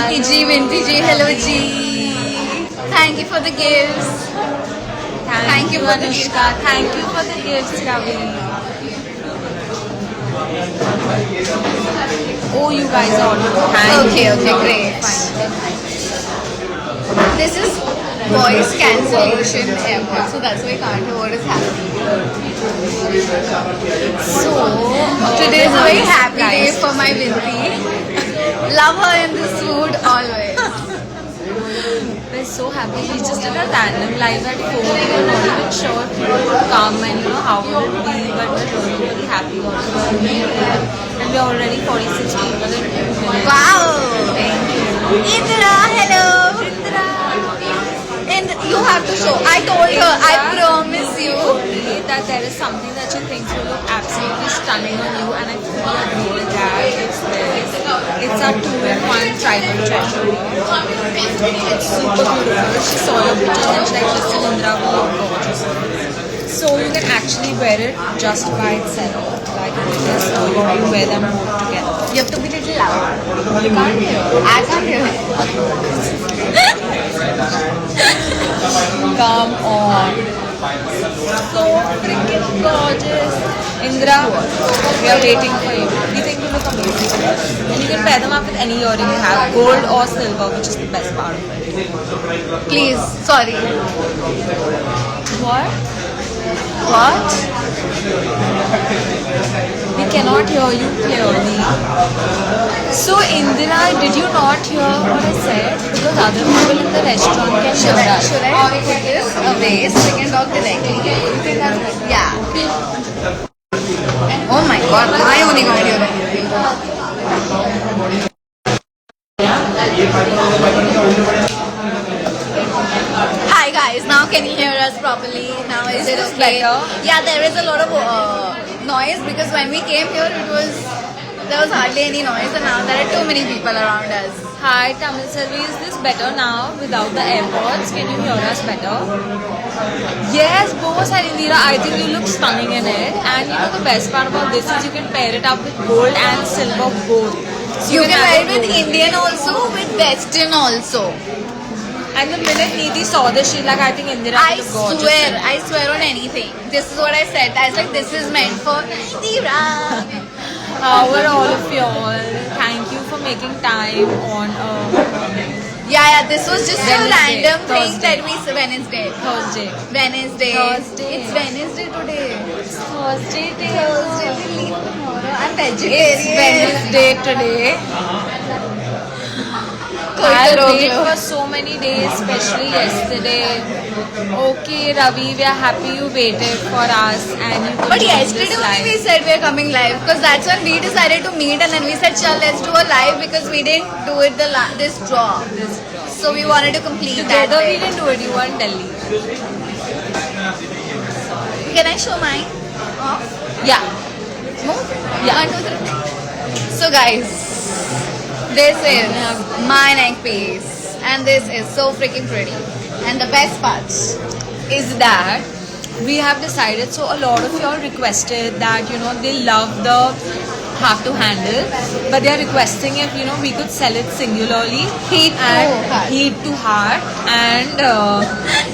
Vinti ji, Vinti ji, hello ji. Thank you for the gifts. Thank you, Anushka. Thank you for the gifts, Ravi. Oh, you guys are Okay, great. This is voice cancellation airport, so that's why I can't know what is happening. So, today is a very happy day for my Vinti. Love her in this mood always. We're so happy. We just did a random live at 4. We were not even sure if people would come and how would it be, but we're really, really happy also. And we're already 46 people in 2 minutes. Wow! Thank you. Indra, hello! And you have to show. I told her, I promise you. That there is something that she thinks will look absolutely stunning on you, and I fully agree with that. It's this. It's a 2-in-1 tribal treasure. It's super beautiful. She saw your pictures and she's like, listen, Indra, we look gorgeous. So you can actually wear it just by itself, like this, or you can wear them both together. You have to be a little loud. You can't hear. I can't hear. Come on. So freaking gorgeous. Indra, we are waiting for you. We think you look amazing. And you can pair them up with any earring you have, gold or silver, which is the best part of it. Please, sorry. What? What? We cannot hear you clearly. So Indira, did you not hear what I said? Because other people in the restaurant can hear us. Should I put this away so we can talk directly? You think that's better? Yeah. Oh my god, my only audio. Hi guys, now can you hear us properly? Now is it this okay? better? Yeah, there is a lot of noise because when we came here there was hardly any noise, and now there are too many people around us. Hi Tamil Selvi, is this better now without the AirPods? Can you hear us better? Yes, both are Indira. I think you look stunning in it. And you know the best part about this is you can pair it up with gold and silver both. So You can wear have it it with both. Indian also, with Western also. And the minute Neeti saw this, she's like, I think Indira I will look gorgeous in it. I swear on anything. This is what I said. I was like, this is meant for Indira. How are all of y'all? Thank you for making time on Yeah, this was just a Wednesday, random thing Thursday. that we said. Wednesday. Thursday. Wednesday. It's Wednesday today. Thursday day. Thursday, we leave tomorrow. I'm It's vegetarian. Wednesday today. I waited for so many days, especially yesterday. Okay, Ravi, we are happy you waited for us and you could But join yesterday this only we live. said we are coming live, because that's when we decided to meet, and then we said, "Chal, let's do a live," because we didn't do it this draw. So we wanted to complete that. Together we way. didn't do it, you were in Delhi. Can I show mine? Off? Yeah. Move? Yeah. 1, 2, 3. So guys, this is my neck piece, and this is so freaking pretty. And the best part Is that we have decided, so a lot of y'all requested that, they love the half to handle, but they are requesting if, we could sell it singularly. Heat to and heart. heat to heart, and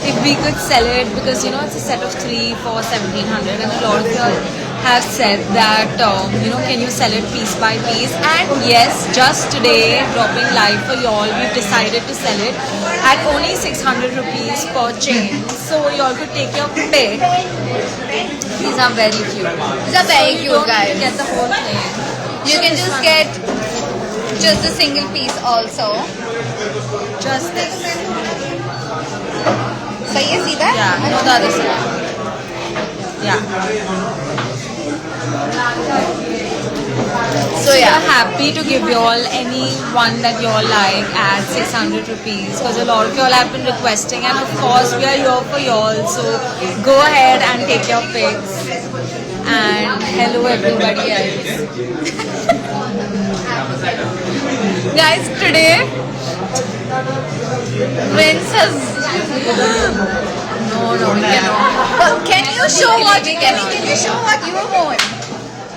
if we could sell it, because it's a set of 3 for 1700, and a lot of y'all have said that can you sell it piece by piece, and yes, just today dropping live for y'all, we've decided to sell it at only 600 rupees per chain, so y'all could take your pick. These are very cute. These are very You cute, don't guys. get the whole thing. You So can this just one- get just a single piece also. just this. सही है सीधा? Yeah, no, the other side. Yeah. So We yeah. are happy to give you all any one that you all like at 600 rupees, because a lot of you all have been requesting, and of course we are here for you all, so go ahead and take your picks. And hello everybody else. Guys, today Vince has No, we cannot. But can you show what can you show what you want?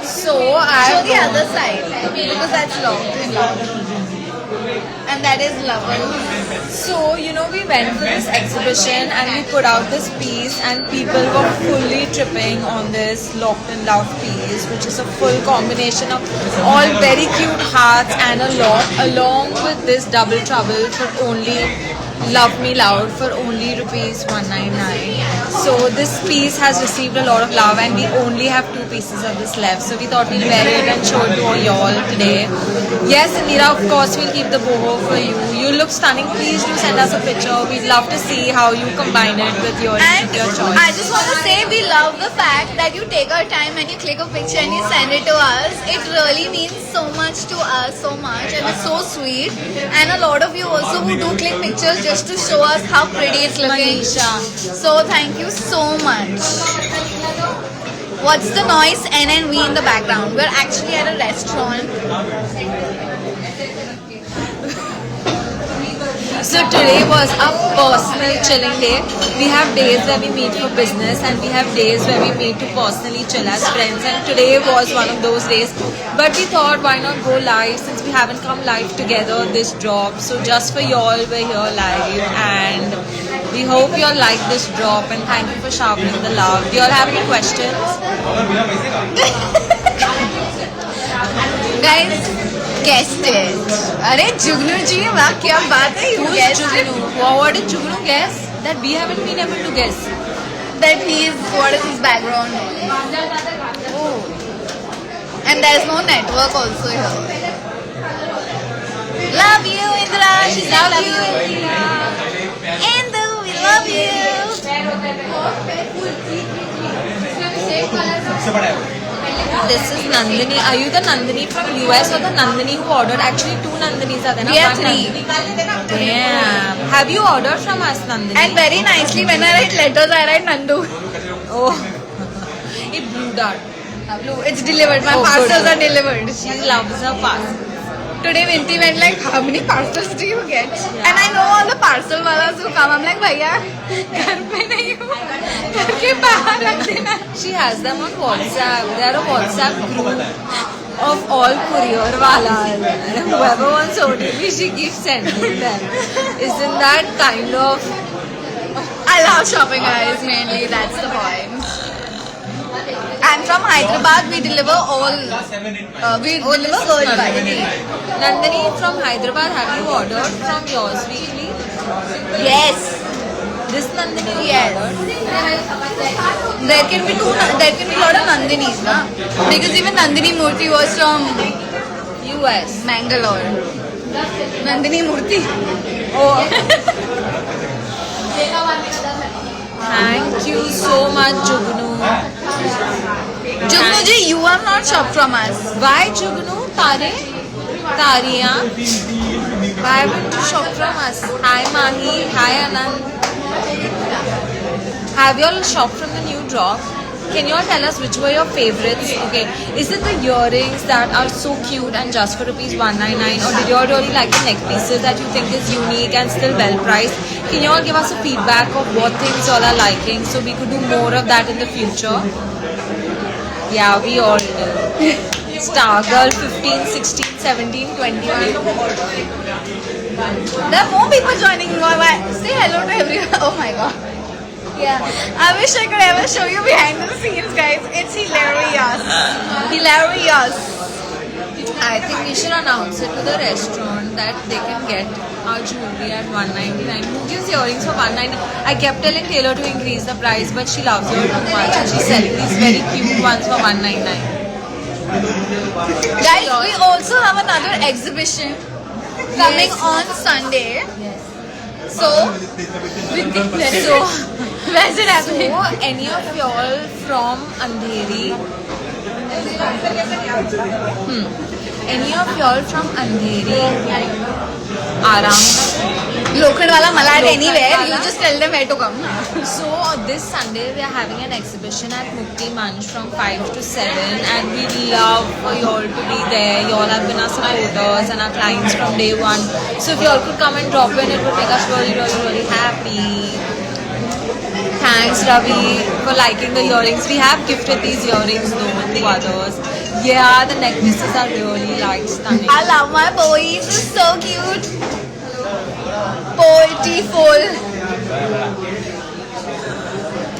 So Show I the other side because that's long and long. and that is Lovell. So, we went for this exhibition and we put out this piece, and people were fully tripping on this Locked in Love piece, which is a full combination of all very cute hearts and a lot, along with this Double Trouble for only Love Me Loud for only rupees 199. So this piece has received a lot of love, and we only have 2 pieces of this left. So we thought we'll wear it and show it to all y'all today. Yes, Indira, of course we'll keep the boho for you. You look stunning. Please do send us a picture. We'd love to see how you combine it with your choice. I just want to say we love the fact that you take our time and you click a picture and you send it to us. It really means so much to us, so much, and it's so sweet. And a lot of you also who do click pictures just to show us how pretty it's looking. Manisha. So thank you so much. What's the noise? N and V in the background. We're actually at a restaurant. So today was a personal chilling day. We have days where we meet for business, and we have days where we meet to personally chill as friends, and today was one of those days. But we thought, why not go live, since we haven't come live together this drop. So just for y'all, we're here live, and we hope y'all like this drop, and thank you for showering the love. Do y'all have any questions? Guys, guessed it. अरे जुगनू जी वाह क्या बात है, you Who's guessed it. Jugnu? What did Jugnu guess? That we haven't been able to guess. That he is, what is his background? Oh. And there's no network also here. Love you Indra, she said love you. Indu, we love you. This is Nandini. Are you the Nandini from US or the Nandini who ordered? Actually, 2 Nandinis are there. We have One 3. Nandini. Damn. Have you ordered from us, Nandini? And very nicely when I write letters I write Nandu. Oh. It blew that. It's delivered, my Oh, parcels good. are delivered. She loves her parcel. Today Vinti went like, how many parcels do you get? And I know all the parcel walas who come. I'm like, भैया घर पे नहीं हूँ, घर के बाहर रख देना. She has them on WhatsApp. They are a WhatsApp group of all courier walas. And whoever wants OTP, she keeps sending them. Isn't that kind of... I love shopping, guys. Mainly, that's the point. And from Hyderabad, we deliver all. We deliver worldwide. Nandini from Hyderabad, have you ordered from yours weekly? Yes. This Nandini you Yes. ordered? There can be a lot of Nandinis, na? Because even Nandini Murthy was from US. Mangalore. Nandini Murthy. Oh. Thank you so much, Jugnu. Jugnu ji, you have not shopped from us. Why Jugnu? Tariya? Why haven't you shopped from us? Hi Mahi, hi Anand. Have you all shopped from the new drop? Can you all tell us which were your favorites? Okay, is it the earrings that are so cute and just for rupees 199, or did you all really like the neck pieces that you think is unique and still well priced? Can you all give us a feedback of what things you all are liking so we could do more of that in the future? Yeah, we all do. Stargirl 15, 16, 17, 21. There are more people joining. Say hello to everyone. Oh my god. Yeah. I wish I could ever show you behind the scenes, guys. It's hilarious. Hilarious. I think we should announce it to the restaurant that they can get our jewelry at 199. Who gives earrings for 199? I kept telling Taylor to increase the price, but she loves it too much and she's selling these very cute ones for 199. Guys, we also have another exhibition coming on Sunday. So, where's it happening? So, any of y'all from Andheri? Any of y'all from Andheri? Aram? Lokhandwala Malad anywhere. You just tell them where to come. So this Sunday we are having an exhibition at Mukti Manch from 5 to 7, and we love for y'all to be there. Y'all have been our supporters and our clients from day one. So if y'all could come and drop in, it would make us really, really, really happy. Thanks Ravi for liking the earrings. We have gifted these earrings though to others. Yeah, the necklaces are really like stunning. I love my boys. This is so cute. Beautiful.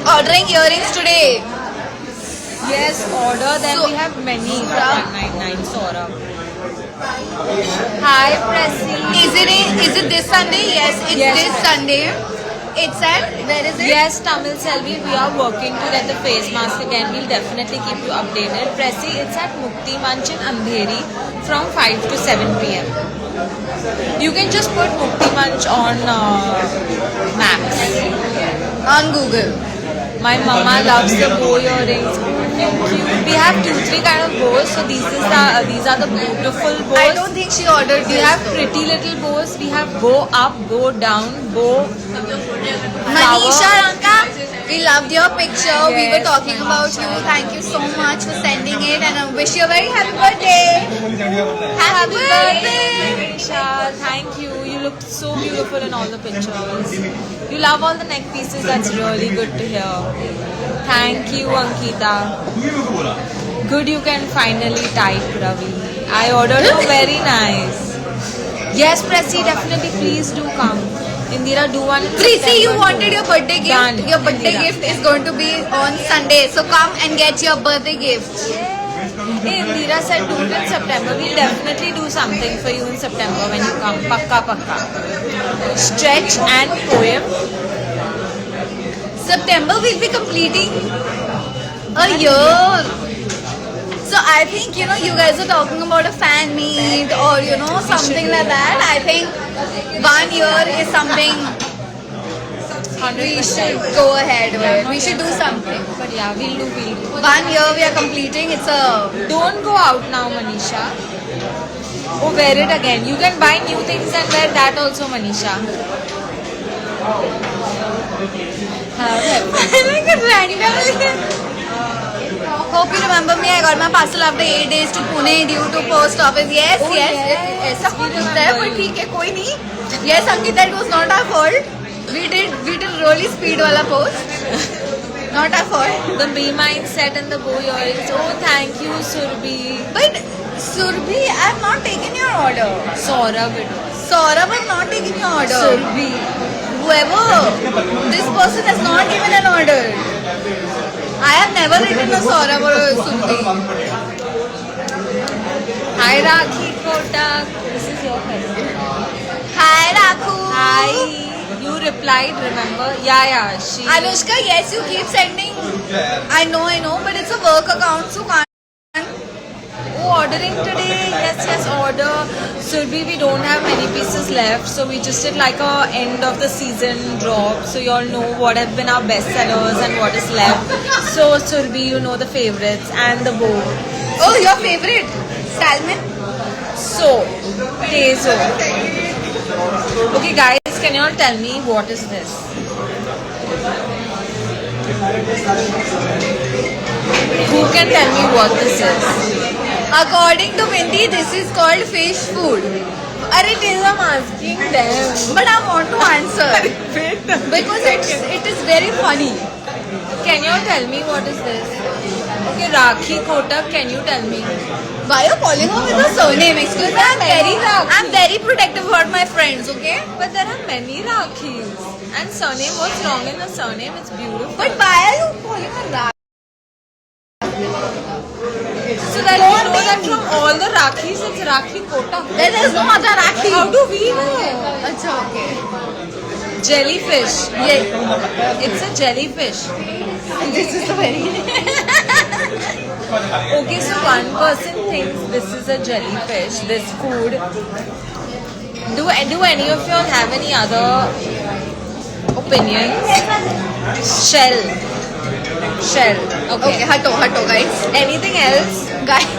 Ordering earrings today. Yes, order. Then So- we have many. Sora. 199 Sora. Hi, Pressy. Is it this Sunday? Yes, it's Yes, this ma'am. Sunday. It's at, where is it? Yes, Tamil Selvi, we are working to get the face mask again. We'll definitely keep you updated. Pressy, it's at Mukti Manch in Andheri from 5 to 7 p.m. You can just put Mukti Manch on maps. On Google. My mama loves the bow earrings. Cute. We have 2-3 kind of bows. So these are the beautiful bows. I don't think she ordered We this. have pretty little bows. We have bow up, bow down, bow. Manisha Ranka, we loved your picture. We were Yes, talking about you. Thank you so much for sending it, and I wish you a very happy birthday. Happy birthday. Manisha. Thank you. You looked so beautiful in all the pictures. You love all the neck pieces. That's really good to hear. Thank you, Ankita. Good, you can finally type, Ravi. I ordered you very nice. Yes, Pressy, definitely. Please do come. Indira, do one. in Prissy, you September wanted too. your birthday gift. Done, Your birthday Indira. gift is going to be on Sunday. So come and get your birthday gift. Hey, Indira said do it in September. We'll definitely do something for you in September when you come. Pakka, pakka. Stretch and poem. September we'll be completing a year. So I think you guys are talking about a fan meet or something like that. I think 1 year is something we should go ahead with. We should do something. But yeah, we'll do. 1 year we are completing. It's a Don't go out now, Manisha. Oh, wear it again. You can buy new things and wear that also, Manisha. like a random. Hope you remember me. I got my parcel after 8 days to Pune due to post office. Yes, Oh, yes. yes. ऐसा We होता है पर remember ठीक है कोई नहीं. Yes, Ankita, it was not our fault. We did really speed wala post. Not our fault. The Be Mindset and the bow earrings. Oh, thank you, Surbi. But Surbhi, I have not taken your order. Saurabh it was. Saurabh, I have not taken your order. Surbi. Whoever, this person has not given an order. I have never written a Saurabh or a Surbhi. Hi, Rakhi Kotak. This is your cousin. Hi, Rakhu. Hi. You replied, remember? Yeah. She. Anushka, yes, you keep sending. I know, but it's a work account, so can't. Oh, ordering today. Yes, order. Surbi, we don't have many pieces left, so we just did like a end of the season drop. So you all know what have been our best sellers and what is left. So Surbi, you know the favorites and the bow. Oh, your favorite? Salmon? So, Tezo. Okay, guys, can you all tell me what is this? Who can tell me what this is? According to Mindy, this is called fish food. Arey, Tezo, I'm asking them. But I want to answer because it is very funny. Can you all tell me what is this? Okay, Rakhi Kotak, can you tell me? Why are you calling her with a surname? Excuse me, I'm very protective about my friends, okay? But there are many Rakhis. And surname, what's wrong in the surname? It's beautiful. But why are you calling her Rakhi? So that we know that from all the Rakhis, it's Rakhi Kotak. There is no other Rakhi. How do we know? Acha, okay. Jellyfish. Yeah. It's a jellyfish. This is the very. Okay, so one person thinks this is a jellyfish, this food. Do any of you all have any other opinions? Shell. Okay, hato, guys. Anything else? Guys.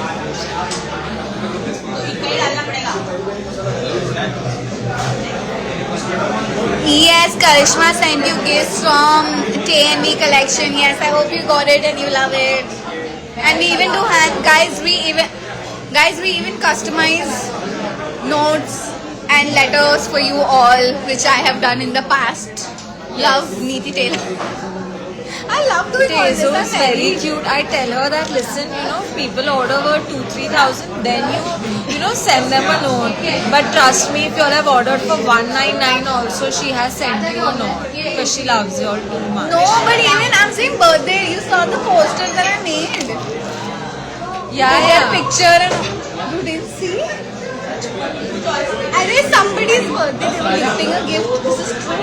Yes, Karishma sent you gifts from T&V collection. Yes, I hope you got it and you love it. And we even do guys, we even customize notes and letters for you all, which I have done in the past. Love, Neeti Taylor. I love doing all this. Tezo I'm is very cute. I tell her that listen, people order her 2,000-3,000, then send them a note. But trust me, if you all have ordered for 199 also, she has sent you a note because she loves you all too much. No, but even I'm saying birthday. You saw the poster that I made. Their picture and you didn't see? I think somebody's birthday. They were gifting a gift. This is true.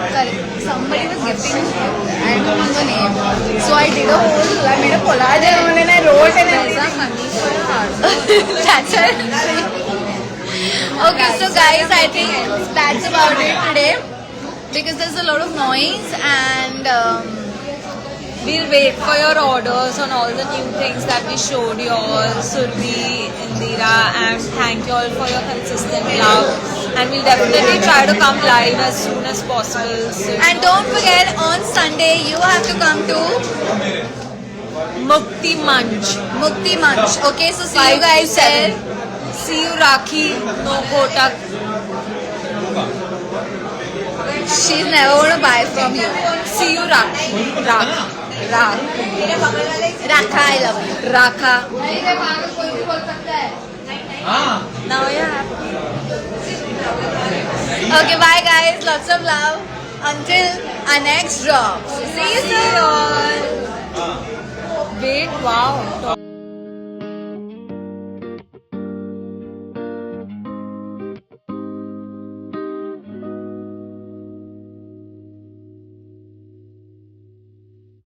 Correct. Somebody was gifting a gift. I don't know the name. So I made a collage and I wrote and everything. That's it. Okay, so guys, I think that's about it today. Because there's a lot of noise and we'll wait for your orders on all the new things that we showed you all, Surbi, Indira, and thank you all for your consistent love. And we'll definitely try to come live as soon as possible. So and don't forget, on Sunday you have to come to Mukti Manch. Mukti Manch. Okay, so see you guys there. See you, Rakhi. No Kotak. She's never going to buy from you. See you, Rakhi. Rakha. Rakha, I love you. Rakha. Now yeah. Okay, bye guys. Lots of love. Until our next drop. See you soon. Wait, wow.